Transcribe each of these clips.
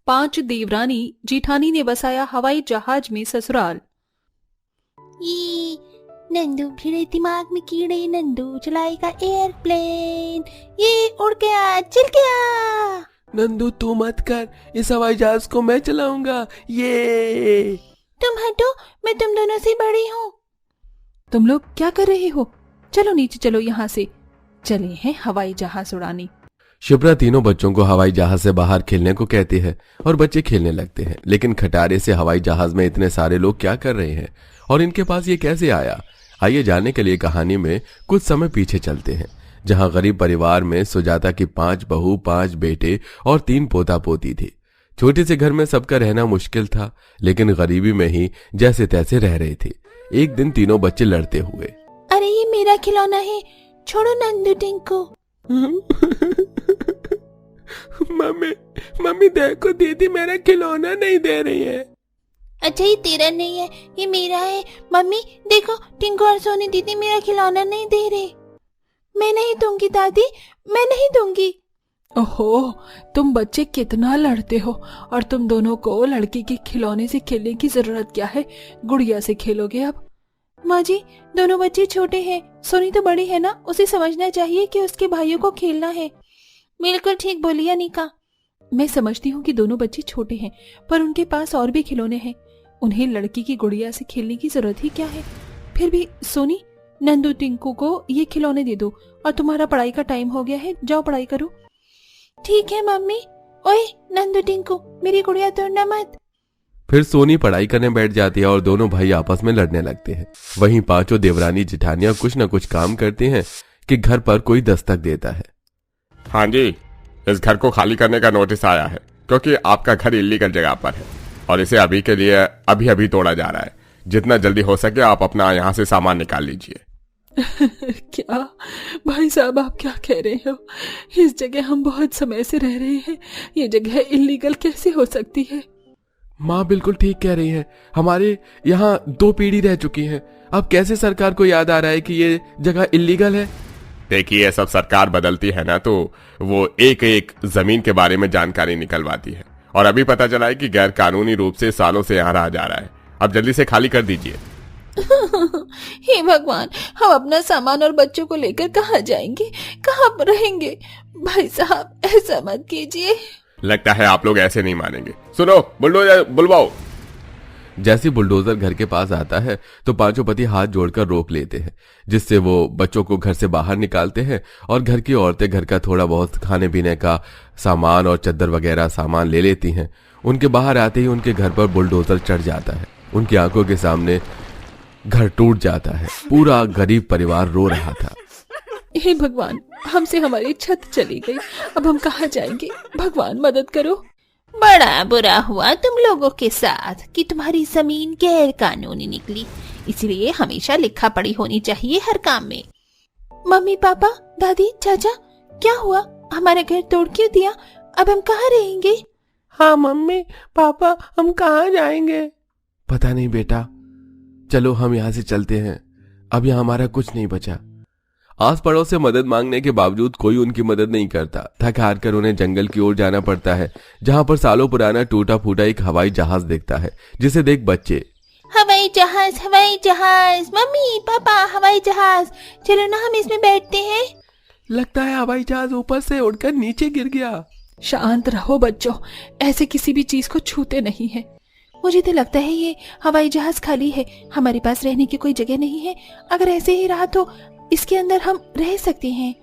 5 देवरानी जेठानी ने बसाया हवाई जहाज में ससुराल। ये नंदू भिड़े दिमाग में कीड़े, नंदू चलाएगा एयरप्लेन, ये उड़ गया, चल गया। नंदू तू मत कर, इस हवाई जहाज को मैं चलाऊंगा। ये तुम हटो, मैं तुम दोनों से बड़ी हूँ। तुम लोग क्या कर रहे हो? चलो नीचे चलो, यहाँ से चले हैं हवाई जहाज उड़ाने। शिप्रा तीनों बच्चों को हवाई जहाज से बाहर खेलने को कहती है और बच्चे खेलने लगते हैं। लेकिन खटारे से हवाई जहाज में इतने सारे लोग क्या कर रहे हैं और इनके पास ये कैसे आया? आइए जानने के लिए कहानी में कुछ समय पीछे चलते हैं, जहां गरीब परिवार में सुजाता की 5 बहू, 5 बेटे और 3 पोता पोती थी। छोटे से घर में सबका रहना मुश्किल था, लेकिन गरीबी में ही जैसे तैसे रह रहे थे। एक दिन तीनों बच्चे लड़ते हुए, अरे ये मेरा खिलौना है, छोड़ो नंदू टिंकू। मम्मी देखो, दीदी मेरा खिलौना नहीं दे रही है। अच्छा ये तेरा नहीं है, ये मेरा है। मम्मी देखो, टिंकू और सोनी दीदी मेरा खिलौना नहीं दे रहे। मैं नहीं दूंगी दादी, मैं नहीं दूंगी। ओहो, तुम बच्चे कितना लड़ते हो, और तुम दोनों को लड़की के खिलौने से खेलने की जरूरत क्या है? गुड़िया से खेलोगे अब। माँ जी, दोनों बच्चे छोटे हैं, सोनी तो बड़ी है ना, उसे समझना चाहिए कि उसके भाइयों को खेलना है। बिल्कुल ठीक बोली अनिका। मैं समझती हूँ कि दोनों बच्चे छोटे हैं, पर उनके पास और भी खिलौने हैं। उन्हें लड़की की गुड़िया से खेलने की जरूरत ही क्या है? फिर भी सोनी, नंदू टिंकू को ये खिलौने दे दो, और तुम्हारा पढ़ाई का टाइम हो गया है, जाओ पढ़ाई करो। ठीक है मम्मी। ओए नंदू टिंकू, मेरी गुड़िया तोड़ना मत। फिर सोनी पढ़ाई करने बैठ जाती है और दोनों भाई आपस में लड़ने लगते हैं। वहीं पांचों देवरानी जेठानियां कुछ न कुछ काम करती हैं कि घर पर कोई दस्तक देता है। हाँ जी, इस घर को खाली करने का नोटिस आया है, क्योंकि आपका घर इल्लीगल जगह पर है और इसे अभी के लिए अभी तोड़ा जा रहा है। जितना जल्दी हो सके आप अपना यहाँ से सामान निकाल लीजिए। क्या भाई साहब, आप क्या कह रहे हो? इस जगह हम बहुत समय से रह रहे हैं, ये जगह इल्लीगल कैसे हो सकती है? माँ बिल्कुल ठीक कह रही है, हमारे यहाँ 2 पीढ़ी रह चुकी है। अब कैसे सरकार को याद आ रहा है कि ये जगह इल्लीगल है? देखिए, सब सरकार बदलती है ना, तो वो एक एक जमीन के बारे में जानकारी निकलवाती है, और अभी पता चला है कि गैर कानूनी रूप से सालों से यहाँ रहा जा रहा है। अब जल्दी से खाली कर दीजिए। हे भगवान, हम अपना सामान और बच्चों को लेकर कहाँ जाएंगे, कहाँ पर रहेंगे? भाई साहब ऐसा मत कीजिए। लगता है आप लोग ऐसे नहीं मानेंगे। सुनो, बुलडोजर बुलवाओ। जैसे बुलडोजर घर के पास आता है तो पांचों पति हाथ जोड़कर रोक लेते हैं, जिससे वो बच्चों को घर से बाहर निकालते हैं और घर की औरतें घर का थोड़ा बहुत खाने पीने का सामान और चद्दर वगैरह सामान ले लेती हैं। उनके बाहर आते ही उनके घर पर बुलडोजर चढ़ जाता है। उनकी आंखों के सामने घर टूट जाता है। पूरा गरीब परिवार रो रहा था। हे भगवान, हमसे हमारी छत चली गई, अब हम कहाँ जाएंगे? भगवान मदद करो। बड़ा बुरा हुआ तुम लोगों के साथ कि तुम्हारी जमीन गैर कानूनी निकली, इसलिए हमेशा लिखा पढ़ी होनी चाहिए हर काम में। मम्मी पापा, दादी, चाचा, क्या हुआ? हमारा घर तोड़ क्यों दिया? अब हम कहाँ रहेंगे? हाँ मम्मी पापा, हम कहाँ जाएंगे? पता नहीं बेटा, चलो हम यहाँ से चलते हैं, अब यहाँ हमारा कुछ नहीं बचा। आस पड़ोस से मदद मांगने के बावजूद कोई उनकी मदद नहीं करता। थक हार कर उन्हें जंगल की ओर जाना पड़ता है, जहाँ पर सालों पुराना टूटा फूटा एक हवाई जहाज दिखता है, जिसे देख बच्चे, हवाई जहाज, हवाई जहाज, मम्मी पापा, हवाई जहाज, चलो ना हम इसमें बैठते हैं। लगता है हवाई जहाज ऊपर से उड़कर नीचे गिर गया। शांत रहो बच्चों, ऐसे किसी भी चीज को छूते नहीं है। मुझे तो लगता है ये हवाई जहाज खाली है, हमारे पास रहने की कोई जगह नहीं है। अगर ऐसे ही रहा तो इसके अंदर हम रह सकते हैं।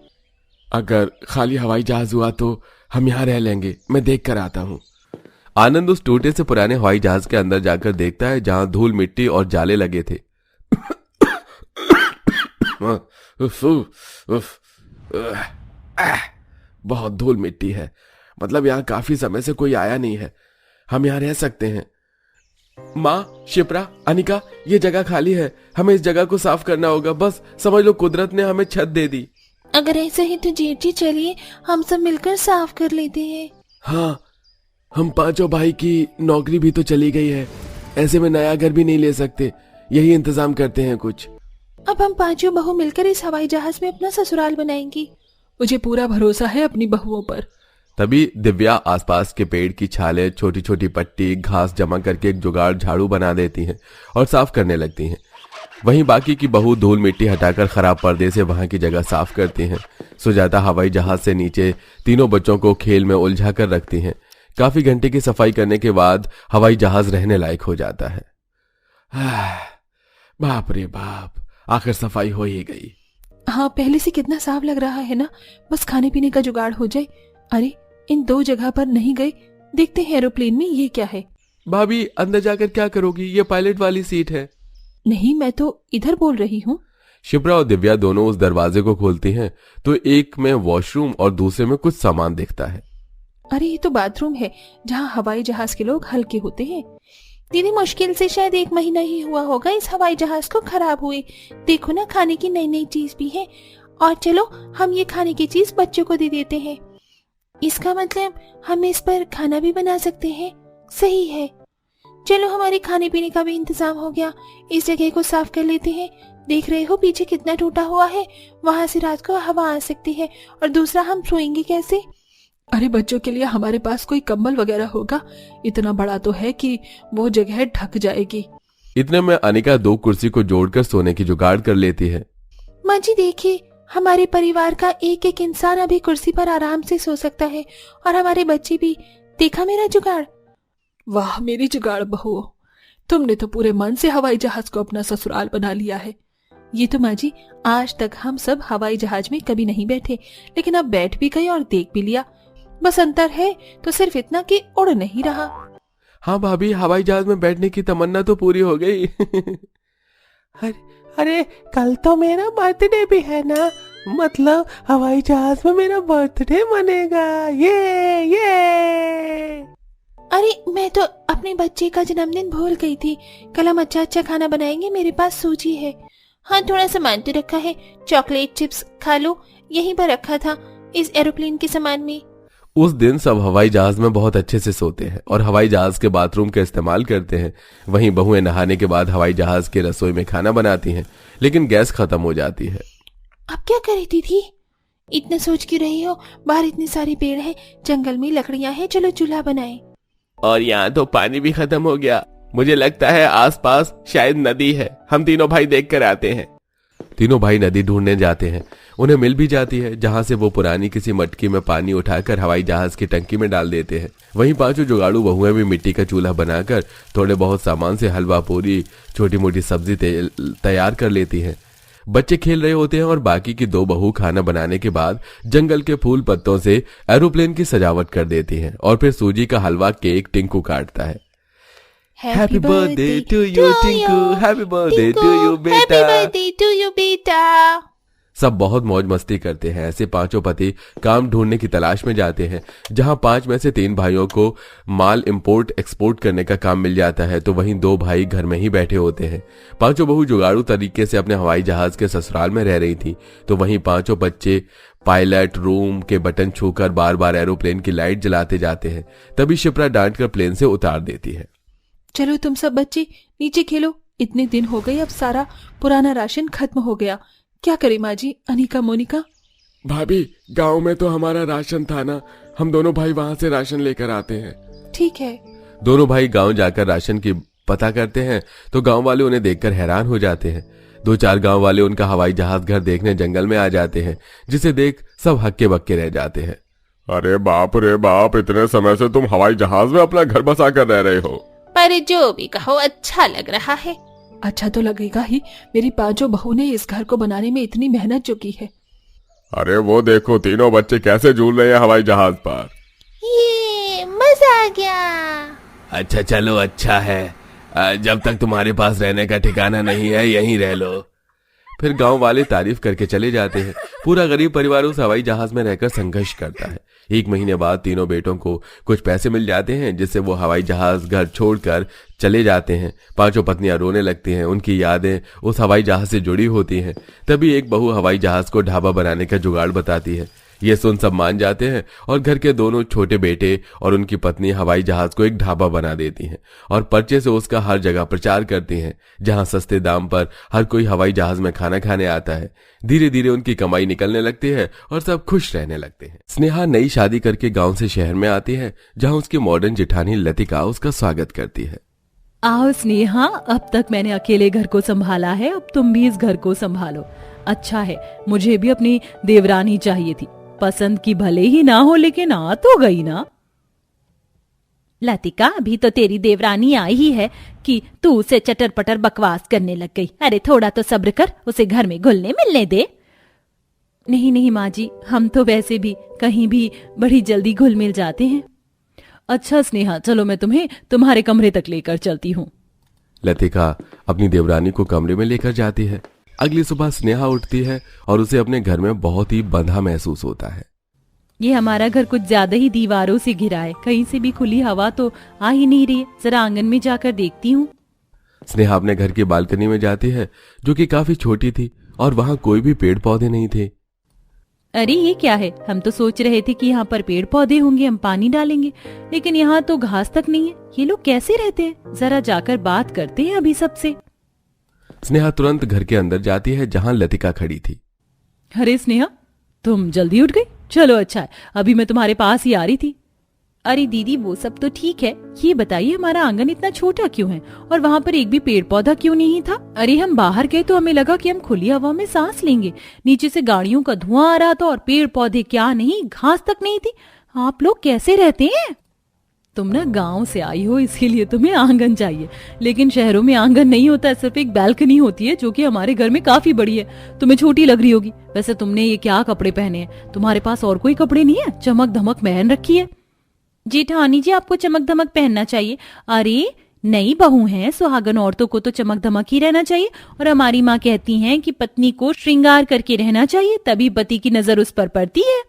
अगर खाली हवाई जहाज हुआ तो हम यहाँ रह लेंगे, मैं देख कर आता हूँ। आनंद उस टूटे से पुराने हवाई जहाज के अंदर जाकर देखता है, जहाँ धूल मिट्टी और जाले लगे थे। बहुत धूल मिट्टी है, मतलब यहाँ काफी समय से कोई आया नहीं है, हम यहाँ रह सकते हैं। माँ, शिप्रा, अनिका, ये जगह खाली है, हमें इस जगह को साफ करना होगा। बस समझ लो कुदरत ने हमें छत दे दी। अगर ऐसा ही तो जेठ जी, चलिए हम सब मिलकर साफ कर लेते हैं। हाँ, हम पांचों भाई की नौकरी भी तो चली गई है, ऐसे में नया घर भी नहीं ले सकते, यही इंतजाम करते हैं कुछ। अब हम पांचों बहू मिलकर इस हवाई जहाज में अपना ससुराल बनाएंगी। मुझे पूरा भरोसा है अपनी बहुओं पर। तभी दिव्या आसपास के पेड़ की छाले, छोटी छोटी पट्टी, घास जमा करके एक जुगाड़ झाड़ू बना देती हैं और साफ करने लगती हैं। वहीं बाकी की बहू धूल मिट्टी हटाकर खराब पर्दे से वहां की जगह साफ करती हैं। सुजाता हवाई जहाज से नीचे तीनों बच्चों को खेल में उलझा कर रखती हैं। काफी घंटे की सफाई करने के बाद हवाई जहाज रहने लायक हो जाता है। बाप रे बाप, आखिर सफाई हो ही गई। हाँ, पहले से कितना साफ लग रहा है ना। बस खाने पीने का जुगाड़ हो जाए। अरे, इन 2 जगह पर नहीं गए, देखते हैं एरोप्लेन में ये क्या है। भाभी, अंदर जाकर क्या करोगी? ये पायलट वाली सीट है। नहीं, मैं तो इधर बोल रही हूँ। शिप्रा और दिव्या दोनों उस दरवाजे को खोलती हैं तो एक में वॉशरूम और दूसरे में कुछ सामान दिखता है। अरे, ये तो बाथरूम है जहाँ हवाई जहाज के लोग हल्के होते हैं। दीदी, मुश्किल से शायद 1 महीना ही हुआ होगा इस हवाई जहाज को खराब हुए। देखो ना, खाने की नई नई चीज भी है। और चलो, हम ये खाने की चीज बच्चों को दे देते हैं। इसका मतलब हम इस पर खाना भी बना सकते हैं। सही है, चलो, हमारे खाने पीने का भी इंतजाम हो गया। इस जगह को साफ कर लेते हैं। देख रहे हो पीछे कितना टूटा हुआ है, वहां से रात को हवा आ सकती है। और दूसरा, हम सोएंगे कैसे? अरे, बच्चों के लिए हमारे पास कोई कंबल वगैरह होगा। इतना बड़ा तो है कि वो जगह ढक जाएगी। इतने में अनिका 2 कुर्सी को जोड़कर सोने की जुगाड़ कर लेती है। माँ जी देखिए, हमारे परिवार का एक एक इंसान अभी कुर्सी पर आराम से सो सकता है, और हमारे बच्चे भी। देखा मेरा जुगाड़? वाह मेरी जुगाड़ बहू, तुमने तो पूरे मन से हवाई जहाज को अपना ससुराल बना लिया है। ये तो माँ जी, आज तक हम सब हवाई जहाज में कभी नहीं बैठे, लेकिन अब बैठ भी गए और देख भी लिया। बस अंतर है तो सिर्फ इतना कि उड़ नहीं रहा। हाँ भाभी, हवाई जहाज में बैठने की तमन्ना तो पूरी हो गई। अरे, कल तो मेरा बर्थडे भी है ना, मतलब हवाई जहाज में मेरा बर्थडे मनेगा। ये अरे, मैं तो अपने बच्चे का जन्मदिन भूल गई थी। कल हम अच्छा अच्छा खाना बनाएंगे, मेरे पास सूजी है। हाँ, थोड़ा सामान तो रखा है, चॉकलेट चिप्स खा लो, यहीं पर रखा था इस एरोप्लेन के सामान में। उस दिन सब हवाई जहाज में बहुत अच्छे से सोते हैं और हवाई जहाज के बाथरूम का इस्तेमाल करते हैं। वहीं बहुएं नहाने के बाद हवाई जहाज के रसोई में खाना बनाती हैं, लेकिन गैस खत्म हो जाती है। अब क्या करे दीदी? इतना सोच क्यों रही हो? बाहर इतने सारे पेड़ हैं, जंगल में लकड़ियां हैं, चलो चूल्हा बनाएं। और यहाँ तो पानी भी खत्म हो गया। मुझे लगता है आसपास शायद नदी है। हम तीनों भाई देख कर आते हैं। तीनों भाई नदी ढूंढने जाते हैं। उन्हें मिल भी जाती है, जहां से वो पुरानी किसी मटकी में पानी उठाकर हवाई जहाज की टंकी में डाल देते हैं। वहीं 5 जुगाड़ू बहुएं भी मिट्टी का चूल्हा बनाकर थोड़े बहुत सामान से हलवा पूरी, छोटी मोटी सब्जी तैयार कर लेती हैं। बच्चे खेल रहे होते हैं और बाकी की 2 बहू खाना बनाने के बाद जंगल के फूल पत्तों से एरोप्लेन की सजावट कर देती हैं और फिर सूजी का हलवा केक टिंकू काटता है। Happy birthday to you Tinku, happy birthday to you बेटा, हैप्पी बर्थडे टू यू बेटा। सब बहुत मौज मस्ती करते हैं। ऐसे 5 पति काम ढूंढने की तलाश में जाते हैं। जहां 5 में से 3 भाइयों को माल इंपोर्ट एक्सपोर्ट करने का काम मिल जाता है, तो वहीं 2 भाई घर में ही बैठे होते हैं। 5 बहू जुगाड़ू तरीके से अपने हवाई जहाज के ससुराल में रह रही थी, तो वहीं 5 बच्चे पायलट रूम के बटन छूकर बार बार एरोप्लेन की लाइट जलाते जाते हैं। तभी शिप्रा डांट कर प्लेन से उतार देती है। चलो तुम सब बच्चे नीचे खेलो। इतने दिन हो गए, अब सारा पुराना राशन खत्म हो गया। क्या करे माँ जी? अनिका, मोनिका। भाभी, गांव में तो हमारा राशन था ना, हम दोनों भाई वहां से राशन लेकर आते हैं। ठीक है। दोनों भाई गांव जाकर राशन की पता करते हैं, तो गांव वाले उन्हें देखकर हैरान हो जाते हैं। 2-4 गांव वाले उनका हवाई जहाज घर देखने जंगल में आ जाते हैं, जिसे देख सब हक्के बक्के रह जाते हैं। अरे बाप रे बाप, इतने समय से तुम हवाई जहाज में अपना घर बसा कर रह रहे हो। पर जो भी कहो, अच्छा लग रहा है। अच्छा तो लगेगा ही, मेरी 5 बहू ने इस घर को बनाने में इतनी मेहनत जो की है। अरे वो देखो, तीनों बच्चे कैसे झूल रहे हैं हवाई जहाज पर। ये मजा आ गया। अच्छा चलो, अच्छा है। जब तक तुम्हारे पास रहने का ठिकाना नहीं है, यहीं रह लो। फिर गांव वाले तारीफ करके चले जाते हैं। पूरा गरीब परिवार उस हवाई जहाज में रहकर संघर्ष करता है। 1 महीने बाद तीनों बेटों को कुछ पैसे मिल जाते हैं, जिससे वो हवाई जहाज घर छोड़कर चले जाते हैं। 5 पत्नियां रोने लगती हैं, उनकी यादें उस हवाई जहाज से जुड़ी होती हैं। तभी एक बहू हवाई जहाज को ढाबा बनाने का जुगाड़ बताती है। ये सुन सब मान जाते हैं और घर के दोनों छोटे बेटे और उनकी पत्नी हवाई जहाज को एक ढाबा बना देती हैं और पर्चे से उसका हर जगह प्रचार करती हैं, जहां सस्ते दाम पर हर कोई हवाई जहाज में खाना खाने आता है। धीरे धीरे उनकी कमाई निकलने लगती है और सब खुश रहने लगते हैं। स्नेहा नई शादी करके गांव से शहर में आती है, जहां उसकी मॉडर्न जेठानी लतिका उसका स्वागत करती है। आओ स्नेहा, अब तक मैंने अकेले घर को संभाला है, अब तुम भी इस घर को संभालो। अच्छा है, मुझे भी अपनी देवरानी चाहिए थी, पसंद की भले ही ना हो लेकिन आ तो गई ना। लतिका, अभी तो तेरी देवरानी आई ही है कि तू उसे चटर पटर बकवास करने लग गई। अरे थोड़ा तो सब्र कर, उसे घर में घुलने मिलने दे। नहीं नहीं माँ जी, हम तो वैसे भी कहीं भी बड़ी जल्दी घुल मिल जाते हैं। अच्छा स्नेहा, चलो मैं तुम्हें तुम्हारे कमरे तक लेकर चलती हूँ। लतिका अपनी देवरानी को कमरे में लेकर जाती है। अगली सुबह स्नेहा उठती है और उसे अपने घर में बहुत ही बंधा महसूस होता है। ये हमारा घर कुछ ज्यादा ही दीवारों से घिरा है, कहीं से भी खुली हवा तो आ ही नहीं रही है। जरा आंगन में जाकर देखती हूँ। स्नेहा अपने घर की बालकनी में जाती है, जो कि काफी छोटी थी और वहां कोई भी पेड़ पौधे नहीं थे। अरे ये क्या है, हम तो सोच रहे थे कि यहाँ पर पेड़ पौधे होंगे, हम पानी डालेंगे, लेकिन यहाँ तो घास तक नहीं है। ये लोग कैसे रहते हैं? जरा जाकर बात करते हैं अभी सबसे। स्नेहा तुरंत घर के अंदर जाती है, जहां लतिका खड़ी थी। अरे स्नेहा, तुम जल्दी उठ गई? चलो अच्छा है, अभी मैं तुम्हारे पास ही आ रही थी। अरे दीदी, वो सब तो ठीक है, ये बताइए हमारा आंगन इतना छोटा क्यों है और वहाँ पर एक भी पेड़ पौधा क्यों नहीं था? अरे हम बाहर गए तो हमें लगा कि हम खुली हवा में सांस लेंगे, नीचे से गाड़ियों का धुआं आ रहा था और पेड़ पौधे क्या नहीं, घास तक नहीं थी। आप लोग कैसे रहते हैं? तुम ना गांव से आई हो इसीलिए तुम्हें आंगन चाहिए, लेकिन शहरों में आंगन नहीं होता है, सिर्फ एक बालकनी होती है, जो कि हमारे घर में काफी बड़ी है। तुम्हें छोटी लग रही होगी। वैसे तुमने ये क्या कपड़े पहने हैं? तुम्हारे पास और कोई कपड़े नहीं है? चमक धमक पहन रखी है। जेठानी जी, आपको चमक धमक पहनना चाहिए। अरे नई बहू हैं, सुहागन औरतों को तो चमक धमक ही रहना चाहिए। और हमारी माँ कहती हैं कि पत्नी को श्रृंगार करके रहना चाहिए, तभी पति की नजर उस पर पड़ती है।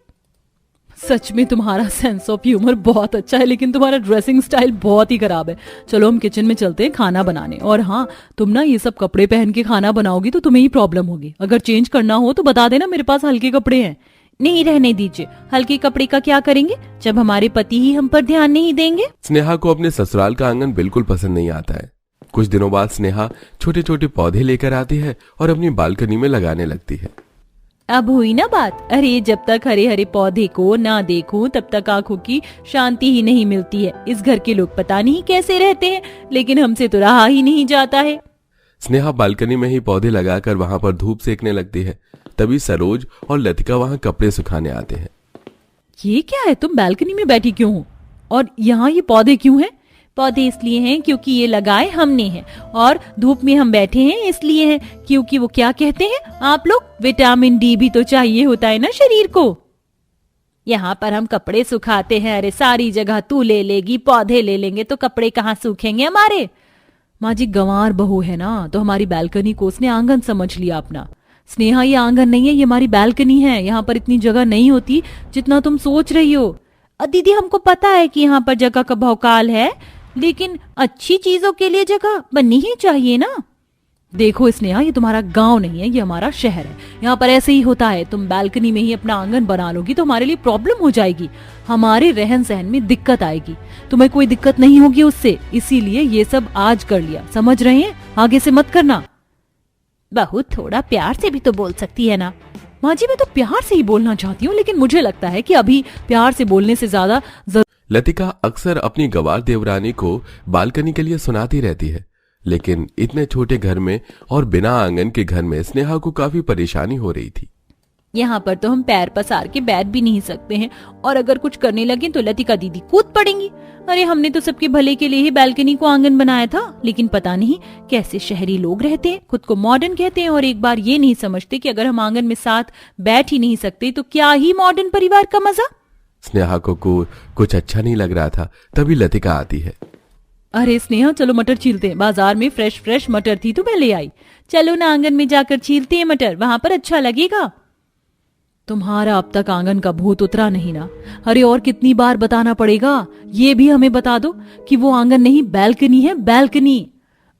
सच में तुम्हारा सेंस ऑफ ह्यूमर बहुत अच्छा है, लेकिन तुम्हारा ड्रेसिंग स्टाइल बहुत ही खराब है। चलो हम किचन में चलते हैं खाना बनाने। और हाँ, तुम ना ये सब कपड़े पहन के खाना बनाओगी तो तुम्हें ही प्रॉब्लम होगी। अगर चेंज करना हो तो बता देना, मेरे पास हल्के कपड़े हैं। नहीं, रहने दीजिए। हल्के कपड़े का क्या करेंगे जब हमारे पति ही हम पर ध्यान नहीं देंगे? स्नेहा को अपने ससुराल का आंगन बिल्कुल पसंद नहीं आता है। कुछ दिनों बाद स्नेहा छोटे छोटे पौधे लेकर आती है और अपनी बालकनी में लगाने लगती है। अब हुई ना बात। अरे जब तक हरे हरे पौधे को ना देखूं तब तक आंखों की शांति ही नहीं मिलती है। इस घर के लोग पता नहीं कैसे रहते हैं, लेकिन हमसे तो रहा ही नहीं जाता है। स्नेहा बालकनी में ही पौधे लगाकर वहां पर धूप सेकने लगती है। तभी सरोज और लतिका वहां कपड़े सुखाने आते हैं। ये क्या है, तुम बालकनी में बैठी क्यों हो और यहाँ ये पौधे क्यों हैं? पौधे इसलिए हैं क्योंकि ये लगाए हमने हैं, और धूप में हम बैठे हैं इसलिए हैं क्योंकि वो क्या कहते हैं आप लोग, विटामिन डी भी तो चाहिए होता है ना शरीर को। यहाँ पर हम कपड़े सुखाते हैं। अरे सारी जगह तू ले लेगी, पौधे ले लेंगे तो कपड़े कहाँ सूखेंगे हमारे? माँ जी, गंवार बहू है ना, तो हमारी बालकनी को उसने आंगन समझ लिया अपना। स्नेहा, ये आंगन नहीं है, ये हमारी बालकनी है। यहाँ पर इतनी जगह नहीं होती जितना तुम सोच रही हो। दीदी, हमको पता है कि यहाँ पर जगह का भौकाल है, लेकिन अच्छी चीजों के लिए जगह बननी ही चाहिए ना। देखो स्नेहा, ये तुम्हारा गांव नहीं है, ये हमारा शहर है। यहाँ पर ऐसे ही होता है। तुम बालकनी में ही अपना आंगन बना लोगी तो हमारे लिए प्रॉब्लम हो जाएगी, हमारे रहन सहन में दिक्कत आएगी। तुम्हें कोई दिक्कत नहीं होगी उससे, इसीलिए ये सब आज कर लिया, समझ रहे हैं? आगे से मत करना। बहू, थोड़ा प्यार से भी तो बोल सकती है ना। माँ जी, मैं तो प्यार से ही बोलना चाहती हूँ, लेकिन मुझे लगता है कि अभी प्यार से बोलने से ज्यादा लतिका अक्सर अपनी गवार देवरानी को बालकनी के लिए सुनाती रहती है, लेकिन इतने छोटे घर में और बिना आंगन के घर में स्नेहा को काफी परेशानी हो रही थी। यहाँ पर तो हम पैर पसार के बैठ भी नहीं सकते हैं, और अगर कुछ करने लगे तो लतिका दीदी कूद पड़ेंगी। अरे हमने तो सबके भले के लिए ही बालकनी को आंगन बनाया था, लेकिन पता नहीं कैसे शहरी लोग रहते हैं, खुद को मॉडर्न कहते हैं और एक बार ये नहीं समझते कि अगर हम आंगन में साथ बैठ ही नहीं सकते तो क्या ही मॉडर्न परिवार का मजा। स्नेहा को कुछ अच्छा नहीं लग रहा था, तभी लतिका आती है। अरे स्नेहा, चलो मटर छीलते हैं, बाजार में फ्रेश फ्रेश मटर थी तो मैं ले आई। चलो ना आंगन में जाकर छीलते हैं मटर, वहां पर अच्छा लगेगा। तुम्हारा अब तक आंगन का भूत उतरा नहीं ना? अरे और कितनी बार बताना पड़ेगा? ये भी हमें बता दो कि वो आंगन नहीं बालकनी है, बालकनी।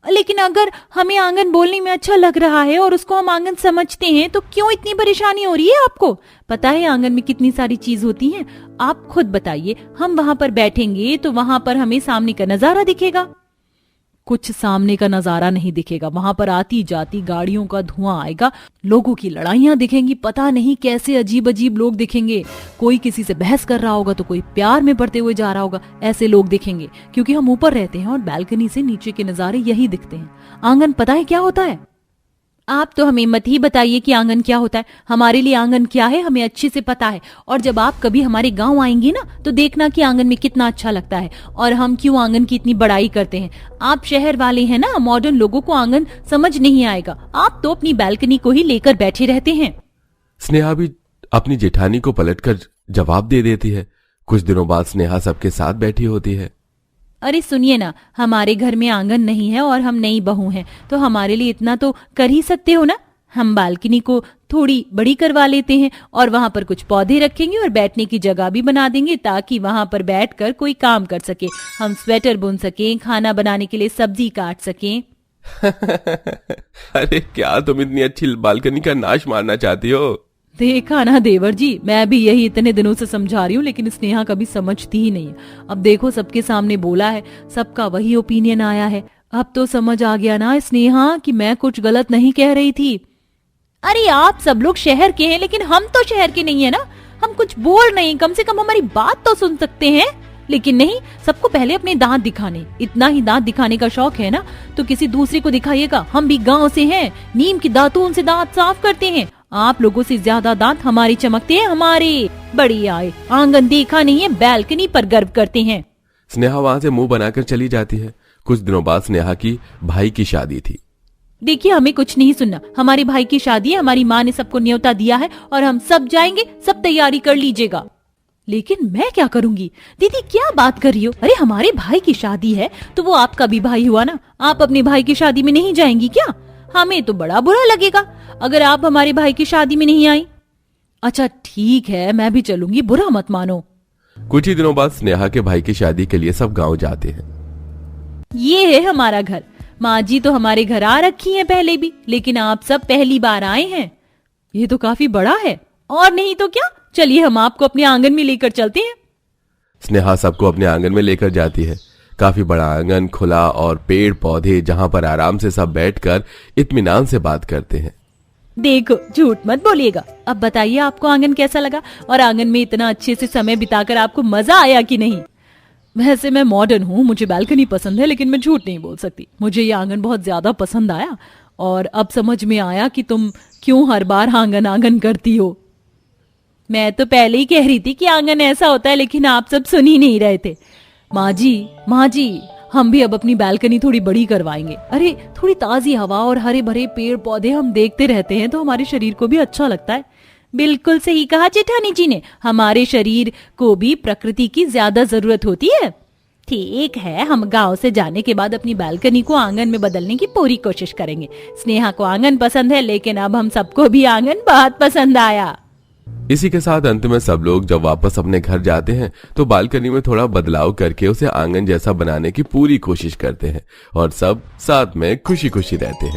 लेकिन अगर हमें आंगन बोलने में अच्छा लग रहा है और उसको हम आंगन समझते हैं तो क्यों इतनी परेशानी हो रही है आपको? पता है आंगन में कितनी सारी चीज होती हैं। आप खुद बताइए, हम वहां पर बैठेंगे तो वहां पर हमें सामने का नजारा दिखेगा? कुछ सामने का नजारा नहीं दिखेगा। वहां पर आती जाती गाड़ियों का धुआं आएगा, लोगों की लड़ाइयां दिखेंगी, पता नहीं कैसे अजीब अजीब लोग दिखेंगे। कोई किसी से बहस कर रहा होगा तो कोई प्यार में पड़ते हुए जा रहा होगा, ऐसे लोग दिखेंगे। क्योंकि हम ऊपर रहते हैं और बैल्कनी से नीचे के नजारे यही दिखते हैं। आंगन पता है क्या होता है? आप तो हमें मत ही बताइए कि आंगन क्या होता है। हमारे लिए आंगन क्या है हमें अच्छे से पता है। और जब आप कभी हमारे गांव आएंगे ना तो देखना कि आंगन में कितना अच्छा लगता है और हम क्यों आंगन की इतनी बड़ाई करते हैं। आप शहर वाले हैं ना, मॉडर्न लोगों को आंगन समझ नहीं आएगा। आप तो अपनी बैल्कनी को ही लेकर बैठे रहते हैं। स्नेहा भी अपनी जेठानी को पलटकर जवाब दे देती है। कुछ दिनों बाद स्नेहा सबके साथ बैठी होती है। अरे सुनिए ना, हमारे घर में आंगन नहीं है और हम नई बहू हैं, तो हमारे लिए इतना तो कर ही सकते हो ना। हम बालकनी को थोड़ी बड़ी करवा लेते हैं और वहां पर कुछ पौधे रखेंगे और बैठने की जगह भी बना देंगे ताकि वहां पर बैठकर कोई काम कर सके। हम स्वेटर बुन सकें, खाना बनाने के लिए सब्जी काट सकें। अरे क्या तुम इतनी अच्छी बालकनी का नाश मारना चाहती हो? देखा ना देवर जी, मैं भी यही इतने दिनों से समझा रही हूँ, लेकिन स्नेहा कभी समझती ही नहीं है। अब देखो सबके सामने बोला है, सबका वही ओपिनियन आया है। अब तो समझ आ गया ना स्नेहा कि मैं कुछ गलत नहीं कह रही थी। अरे आप सब लोग शहर के हैं लेकिन हम तो शहर के नहीं है ना। हम कुछ बोल नहीं, कम से कम हमारी बात तो सुन सकते हैं। लेकिन नहीं, सबको पहले अपने दांत दिखाने। इतना ही दांत दिखाने का शौक है ना तो किसी दूसरे को दिखाइएगा। हम भी गांव से हैं, नीम की दातून से दांत साफ करते हैं। आप लोगों से ज्यादा दांत हमारे चमकते हैं। हमारे बड़ी आए, आंगन देखा नहीं है, बैल्कनी पर गर्व करते हैं। स्नेहा वहां से मुंह बनाकर चली जाती है। कुछ दिनों बाद स्नेहा की भाई की शादी थी। देखिए हमें कुछ नहीं सुनना, हमारे भाई की शादी है, हमारी माँ ने सबको न्योता दिया है और हम सब जाएंगे, सब तैयारी कर लीजिएगा। लेकिन मैं क्या करूंगी? दीदी क्या बात कर रही हो? अरे हमारे भाई की शादी है तो वो आपका भी भाई हुआ ना। आप अपने भाई की शादी में नहीं जाएंगी क्या? हमें तो बड़ा बुरा लगेगा अगर आप हमारे भाई की शादी में नहीं आई। अच्छा ठीक है, मैं भी चलूंगी, बुरा मत मानो। कुछ ही दिनों बाद स्नेहा के भाई की शादी के लिए सब गांव जाते हैं। ये है हमारा घर। माँ जी तो हमारे घर आ रखी हैं पहले भी, लेकिन आप सब पहली बार आए हैं। ये तो काफी बड़ा है। और नहीं तो क्या, चलिए हम आपको अपने आंगन में लेकर चलते हैं। स्नेहा सबको अपने आंगन में लेकर जाती है। काफी बड़ा आंगन, खुला और पेड़ पौधे, जहां पर आराम से सब बैठकर इत्मीनान से बात करते हैं। देखो झूठ मत बोलिएगा। अब बताइए आपको आंगन कैसा लगा और आंगन में इतना अच्छे से समय बिताकर आपको मजा आया कि नहीं? वैसे मैं मॉडर्न हूँ, मुझे बैल्कनी पसंद है, लेकिन मैं झूठ नहीं बोल सकती। मुझे ये आंगन बहुत ज्यादा पसंद आया और अब समझ में आया कि तुम क्यों हर बार आंगन आंगन करती हो। मैं तो पहले ही कह रही थी कि आंगन ऐसा होता है, लेकिन आप सब सुन ही नहीं रहे थे। माँ जी, हम भी अब अपनी बैल्कनी थोड़ी बड़ी करवाएंगे। अरे थोड़ी ताजी हवा और हरे भरे पेड़ पौधे हम देखते रहते हैं तो हमारे शरीर को भी अच्छा लगता है। बिल्कुल सही कहा जेठानी जी ने, हमारे शरीर को भी प्रकृति की ज्यादा जरूरत होती है। ठीक है, हम गांव से जाने के बाद अपनी बैल्कनी को आंगन में बदलने की पूरी कोशिश करेंगे। स्नेहा को आंगन पसंद है, लेकिन अब हम सबको भी आंगन बहुत पसंद आया। इसी के साथ अंत में सब लोग जब वापस अपने घर जाते हैं तो बालकनी में थोड़ा बदलाव करके उसे आंगन जैसा बनाने की पूरी कोशिश करते हैं और सब साथ में खुशी खुशी रहते हैं।